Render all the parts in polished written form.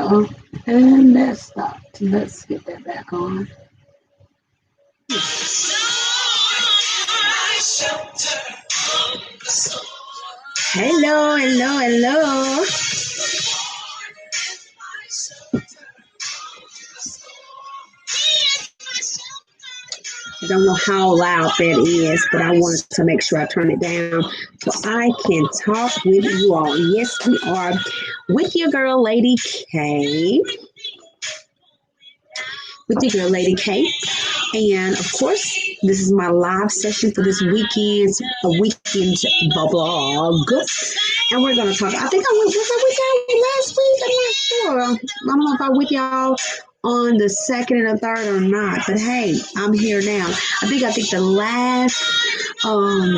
Uh-oh. And that stopped. Let's get that back on. Hello, hello, hello. I don't know how loud that is, but I wanted to make sure I turn it down so I can talk with you all. Yes, we are with your girl, Lady K. With your girl, Lady K. And of course, this is my live session for this weekend's vlog. And we're going to talk. I think was I with y'all last week? I'm not sure. I don't know if I was with y'all on the second and the third or not. But hey, I'm here now. I think the last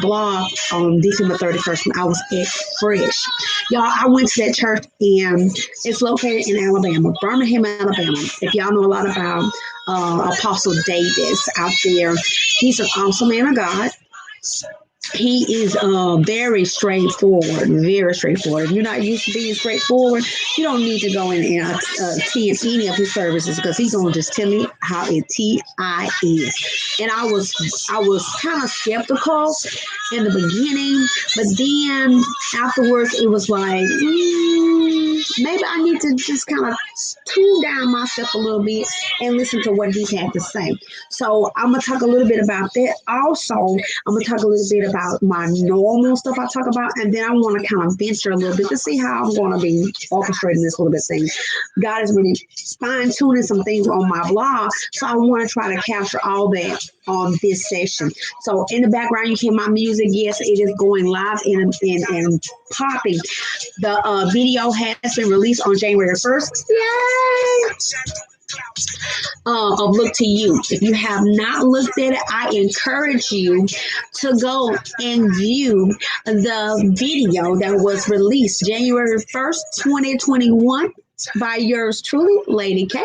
blog on December 31st when I was at Fresh. Y'all, I went to that church and it's located in Alabama, Birmingham, Alabama. If y'all know a lot about Apostle Davis out there, he's an awesome man of God. He is very straightforward, very straightforward. If you're not used to being straightforward, you don't need to go in and attend any of his services because he's gonna just tell you how it is. And I was kind of skeptical in the beginning, but then afterwards it was like maybe I need to just kind of tune down myself a little bit and listen to what he had to say. So I'm gonna talk a little bit about that. Also, I'm gonna talk a little bit about my normal stuff I talk about, and then I want to kind of venture a little bit to see how I'm going to be orchestrating this little bit thing. God is really fine tuning some things on my blog, so I want to try to capture all that on this session. So in the background, you hear my music. Yes, it is going live and popping. The video has been released on January 1st. Yay! Of Look to You. If you have not looked at it, I encourage you to go and view the video that was released January 1st, 2021 by yours truly, Lady K.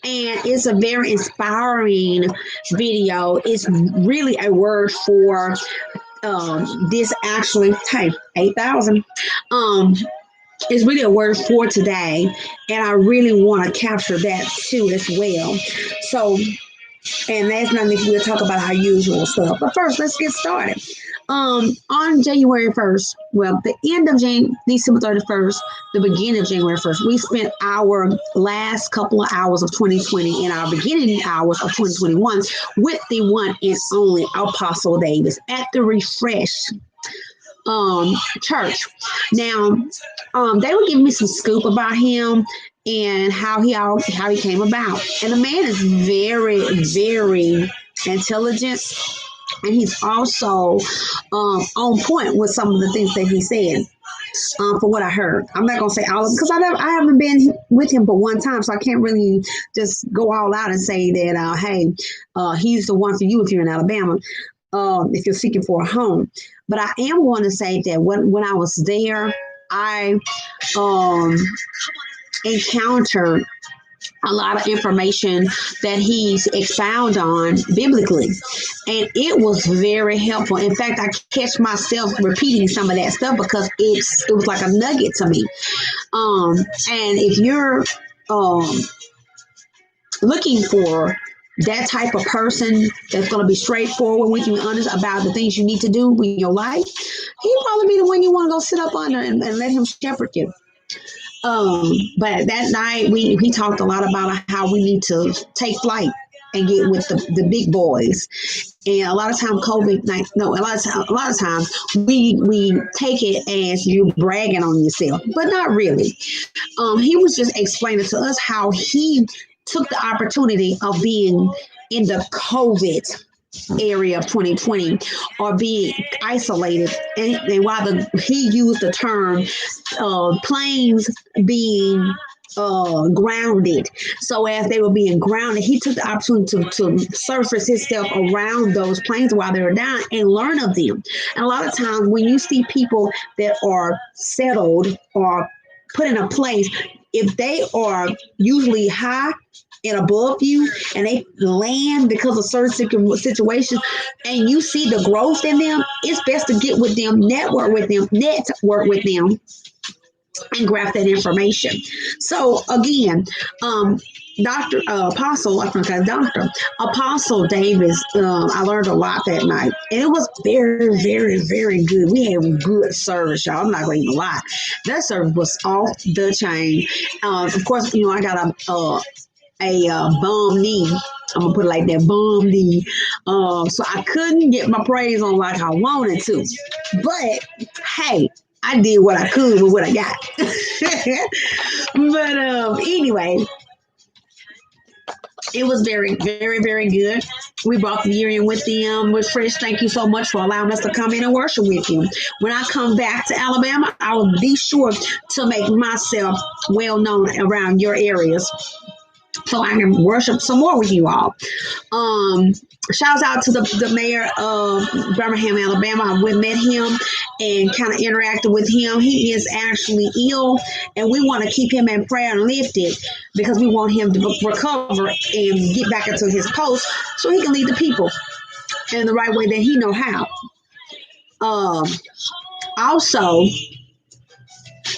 And it's a very inspiring video. It's really a word for this actually, hey, 8,000. It's really a word for today, and I really want to capture that too as well. So, and that's not if we'll talk about our usual stuff. But first, let's get started. On January 1st, well, the end of December 31st, the beginning of January 1st, we spent our last couple of hours of 2020 and our beginning hours of 2021 with the one and only Apostle Davis at the Refresh church. Now, they were giving me some scoop about him and how he came about. And the man is very, very intelligent, and he's also on point with some of the things that he said. For what I heard, I'm not gonna say all of them because I haven't been with him but one time, so I can't really just go all out and say that. Hey, he's the one for you if you're in Alabama. If you're seeking for a home. But I am going to say that when I was there, I encountered a lot of information that he's expound on biblically. And it was very helpful. In fact, I catch myself repeating some of that stuff because it was like a nugget to me. And if you're looking for that type of person that's going to be straightforward with you and honest about the things you need to do in your life, he'll probably be the one you want to go sit up under and let him shepherd you. But that night we talked a lot about how we need to take flight and get with the big boys. And a lot of times a lot of times we take it as you bragging on yourself, but not really. He was just explaining to us how he took the opportunity of being in the COVID area of 2020 or being isolated. And while he used the term planes being grounded. So as they were being grounded, he took the opportunity to surface himself around those planes while they were down and learn of them. And a lot of times when you see people that are settled or put in a place, if they are usually high and above you and they land because of certain situations and you see the growth in them, it's best to get with them, network with them, and grab that information. So again, Dr. Apostle, I think Dr. Apostle Davis, I learned a lot that night. And it was very, very, very good. We had good service, y'all. I'm not going to even lie. That service was off the chain. Of course, I got a bum knee. I'm gonna put it like that, bum knee. So I couldn't get my praise on like I wanted to. But hey, I did what I could with what I got. But anyway, it was very, very, very good. We brought the year in with them with Fresh. Thank you so much for allowing us to come in and worship with you. When I come back to Alabama, I will be sure to make myself well known around your areas so I can worship some more with you all. Shouts out to the mayor of Birmingham, Alabama. We met him and kind of interacted with him. He is actually ill, and we want to keep him in prayer and lifted because we want him to recover and get back into his post so he can lead the people in the right way that he know how. Also,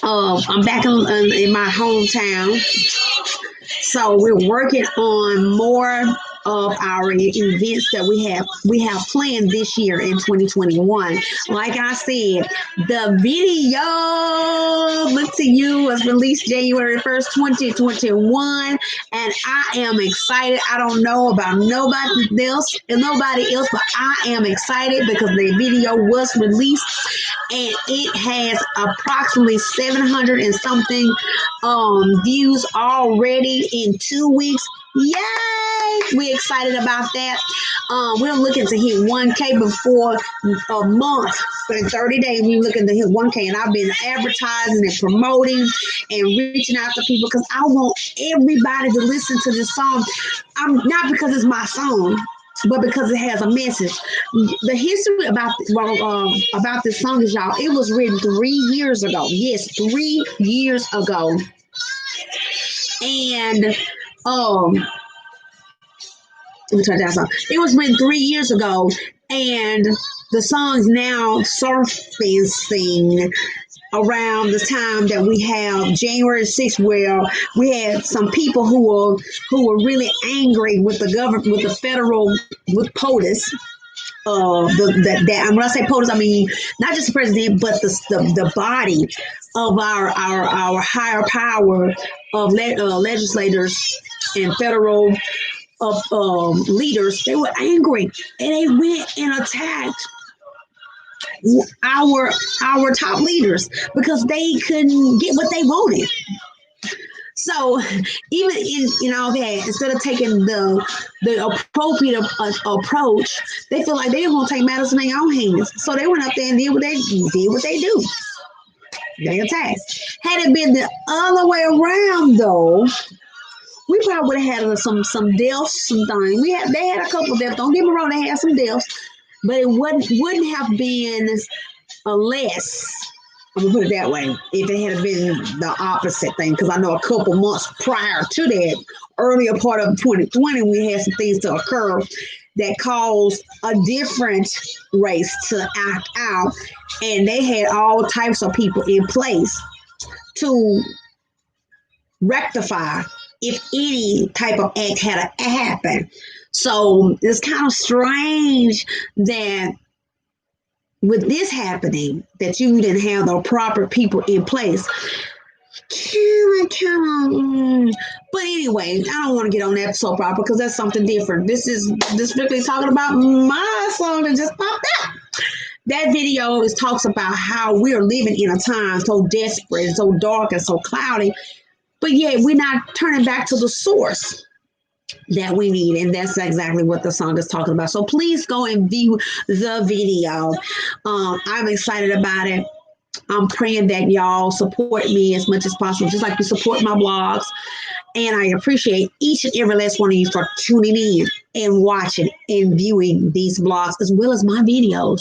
I'm back in my hometown. So we're working on more of our events that we have planned this year in 2021. Like I said, the video Look to You was released January 1st, 2021, and I am excited. I don't know about nobody else, but I am excited because the video was released and it has approximately 700 and something views already in 2 weeks. Yay! We're excited about that. We're looking to hit 1K before a month. In 30 days, we're looking to hit 1K. And I've been advertising and promoting and reaching out to people because I want everybody to listen to this song. Not because it's my song, but because it has a message. The history about this song is, y'all, it was written 3 years ago. Yes, 3 years ago. And let me turn that song. It was written 3 years ago, and the song's now surfacing around the time that we have January 6th, where we had some people who were really angry with the government, with the federal, with POTUS. When I say POTUS, I mean not just the president, but the body of our higher power of legislators and federal leaders. They were angry and they went and attacked our top leaders because they couldn't get what they wanted. So even in all that, instead of taking the appropriate approach, they feel like they don't want to take matters in their own hands. So they went up there and did what they do. They attacked. Had it been the other way around, though, we probably would have had some deaths, some things. They had a couple of deaths. Don't get me wrong, they had some deaths, but it wouldn't have been less. I'm gonna put it that way. If it had been the opposite thing, because I know a couple months prior to that, earlier part of 2020, we had some things to occur that caused a different race to act out, and they had all types of people in place to rectify if any type of act had to happen. So it's kind of strange that with this happening, that you didn't have the proper people in place. But anyway, I don't want to get on that soap opera because that's something different. This is strictly talking about my song that just popped up. That video talks about how we're living in a time so desperate and so dark and so cloudy, but yet we're not turning back to the source that we need, and that's exactly what the song is talking about. So please go and view the video. I'm excited about it. I'm praying that y'all support me as much as possible, just like you support my blogs. And I appreciate each and every last one of you for tuning in and watching and viewing these blogs as well as my videos.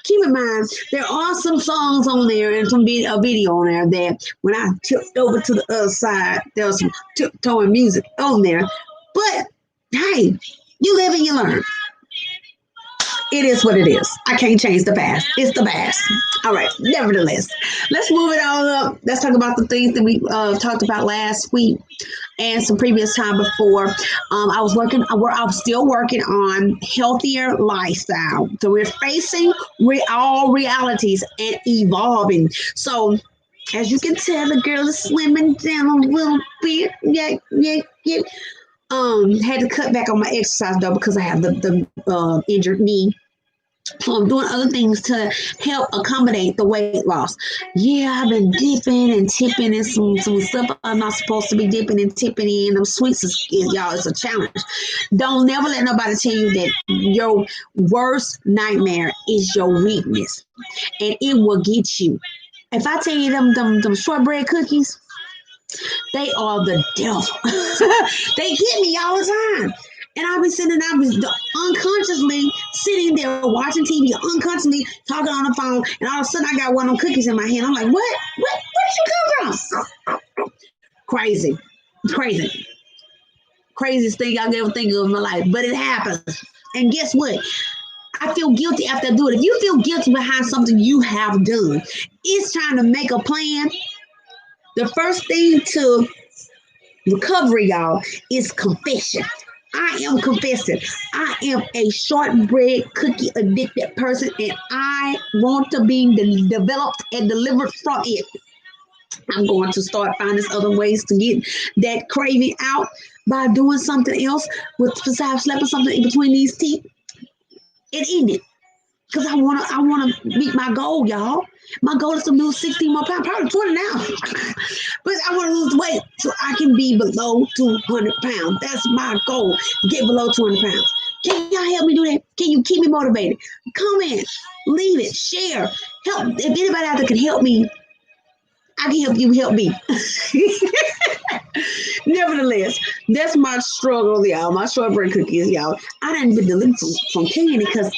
Keep in mind, there are some songs on there and a video on there that when I tipped over to the other side, there was some tiptoeing music on there. But hey, you live and you learn. It is what it is. I can't change the past. It's the past. All right. Nevertheless, let's move it on up. Let's talk about the things that we talked about last week and some previous time before. I was still working on healthier lifestyle. So we're facing all realities and evolving. So as you can tell, the girl is slimming down a little bit. Yeah, yeah, yeah. Had to cut back on my exercise though because I have the injured knee. So I'm doing other things to help accommodate the weight loss. Yeah, I've been dipping and tipping in some stuff I'm not supposed to be dipping and tipping in. Them sweets y'all, it's a challenge. Don't never let nobody tell you that your worst nightmare is your weakness. And it will get you. If I tell you them shortbread cookies, they are the devil. They get me all the time. And I was unconsciously sitting there watching TV, unconsciously talking on the phone, and all of a sudden I got one of them cookies in my hand. I'm like, what? Where did you come from? Crazy. Crazy. Craziest thing I've ever think of in my life. But it happens. And guess what? I feel guilty after I do it. If you feel guilty behind something you have done, it's trying to make a plan. The first thing to recovery, y'all, is confession. I am confessing. I am a shortbread cookie addicted person, and I want to be developed and delivered from it. I'm going to start finding other ways to get that craving out by doing something else besides slapping something in between these teeth and eating it. Because I wanna meet my goal, y'all. My goal is to lose 16 more pounds, probably 20 now. But I want to lose weight so I can be below 200 pounds. That's my goal, get below 200 pounds. Can y'all help me do that? Can you keep me motivated? Comment, leave it, share, help. If anybody out there can help me, I can help you help me. Nevertheless, that's my struggle, y'all. My shortbread cookies, y'all. I didn't been delivered from candy because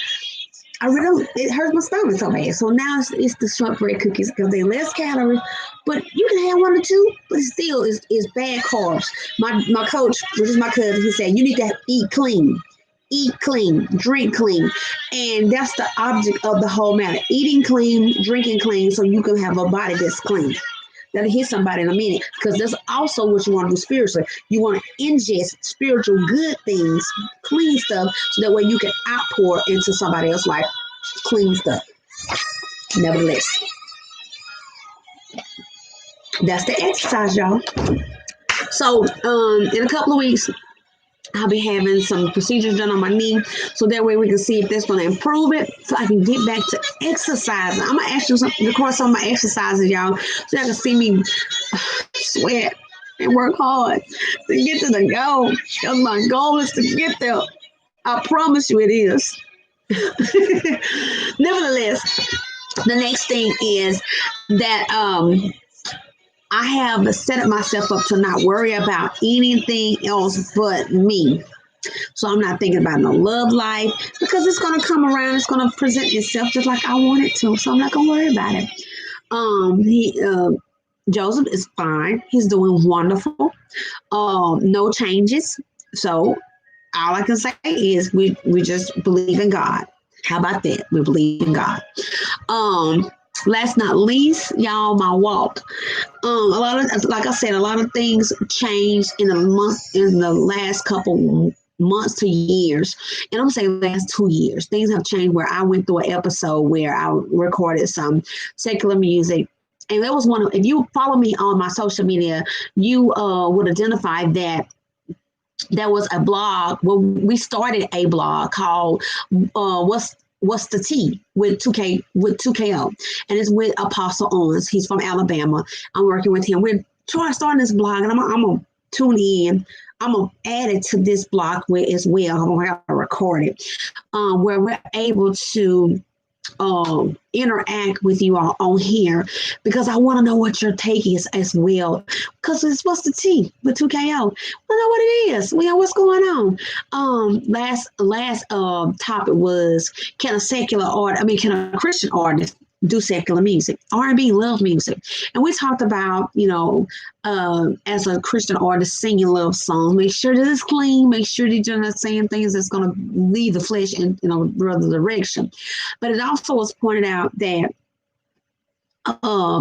I really it hurts my stomach so bad. So now it's the shortbread cookies because they're less calories, but you can have one or two, but it still is bad carbs. My coach, which is my cousin, he said you need to eat clean, drink clean, and that's the object of the whole matter: eating clean, drinking clean, so you can have a body that's clean. That'll hit somebody in a minute because that's also what you want to do spiritually. You want to ingest spiritual good things, clean stuff, so that way you can outpour into somebody else's life clean stuff. Nevertheless, that's the exercise, y'all. So in a couple of weeks, I'll be having some procedures done on my knee, so that way we can see if that's going to improve it, so I can get back to exercising. I'm going to actually record some of my exercises, y'all, so y'all can see me sweat and work hard to get to the goal, because my goal is to get there. I promise you it is. Nevertheless, the next thing is that I have set myself up to not worry about anything else but me. So I'm not thinking about no love life because it's going to come around. It's going to present itself just like I want it to. So I'm not going to worry about it. Joseph is fine. He's doing wonderful. No changes. So all I can say is we just believe in God. How about that? We believe in God. Last not least, y'all, my walk. Like I said, a lot of things changed in the last couple months to years. And I'm saying last 2 years. Things have changed where I went through an episode where I recorded some secular music. And that was if you follow me on my social media, you would identify that there was a blog. Well, we started a blog called What's the Tea with 2KO, and it's with Apostle Owens. He's from Alabama. I'm working with him. We're starting this blog, and I'm gonna tune in. I'm gonna add it to this blog as well. I'm gonna have to record it, where we're able to interact with you all on here, because I want to know what your take is as well, because it's What's the Tea with 2KO. I know what it is. We know what's going on. Last topic was, can a Christian artist do secular music. R&B love music. And we talked about, as a Christian artist, singing love songs. Make sure that it's clean. Make sure that you're not saying things that's going to lead the flesh in, the direction. But it also was pointed out that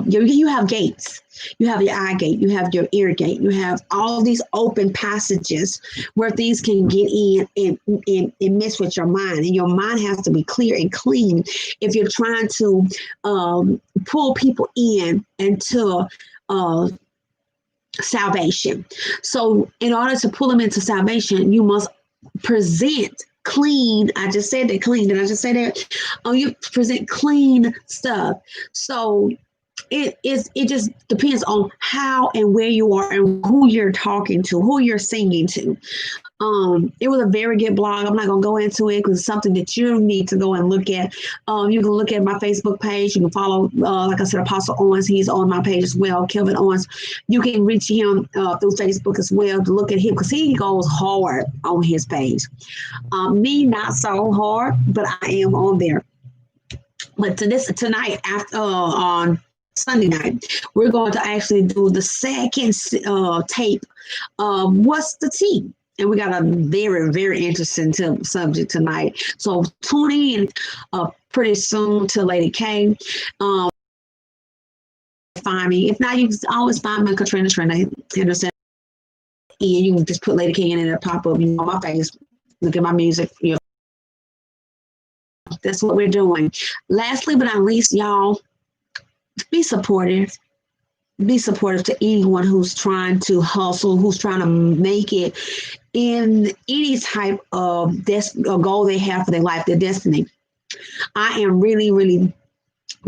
you have gates. You have your eye gate, you have your ear gate, you have all these open passages where things can get in and mess with your mind. And your mind has to be clear and clean if you're trying to pull people in into salvation. So in order to pull them into salvation, you must present clean. I just said that clean. Did I just say that? You present clean stuff. So it just depends on how and where you are and who you're talking to, who you're singing to. It was a very good blog. I'm not going to go into it because it's something that you need to go and look at. You can look at my Facebook page. You can follow, like I said, Apostle Owens. He's on my page as well, Kelvin Owens. You can reach him through Facebook as well to look at him because he goes hard on his page. Me, not so hard, but I am on there. But tonight, after on Sunday night, we're going to actually do the second tape of What's the Tea? And we got a very, very interesting subject tonight. So tune in pretty soon to Lady K. Find me. If not, you can always find me on Katrina Henderson. And you can just put Lady K in and it'll pop up on my face. Look at my music. That's what we're doing. Lastly, but not least, y'all, be supportive. Be supportive to anyone who's trying to hustle, who's trying to make it in any type of goal they have for their life, their destiny. I am really, really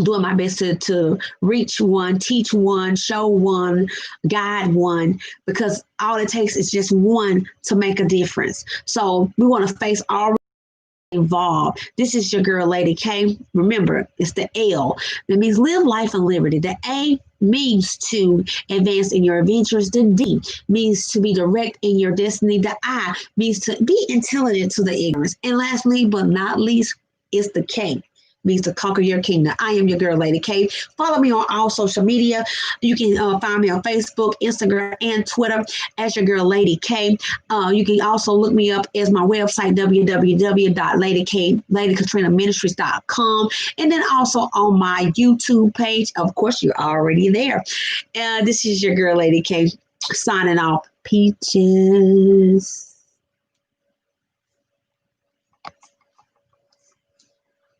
doing my best to reach one, teach one, show one, guide one, because all it takes is just one to make a difference. So we want to face all involved. This is your girl, Lady K. Remember, it's the L. That means live life in liberty. The A means to advance in your adventures. The D means to be direct in your destiny. The I means to be intelligent to the ignorance. And lastly, but not least, is the K. Means to conquer your kingdom. I am your girl, Lady K. Follow me on all social media. You can find me on Facebook, Instagram, and Twitter as your girl, Lady K. You can also look me up as my website, www.ladykatrinaministries.com. And then also on my YouTube page. Of course, you're already there. This is your girl, Lady K, signing off. Peaches.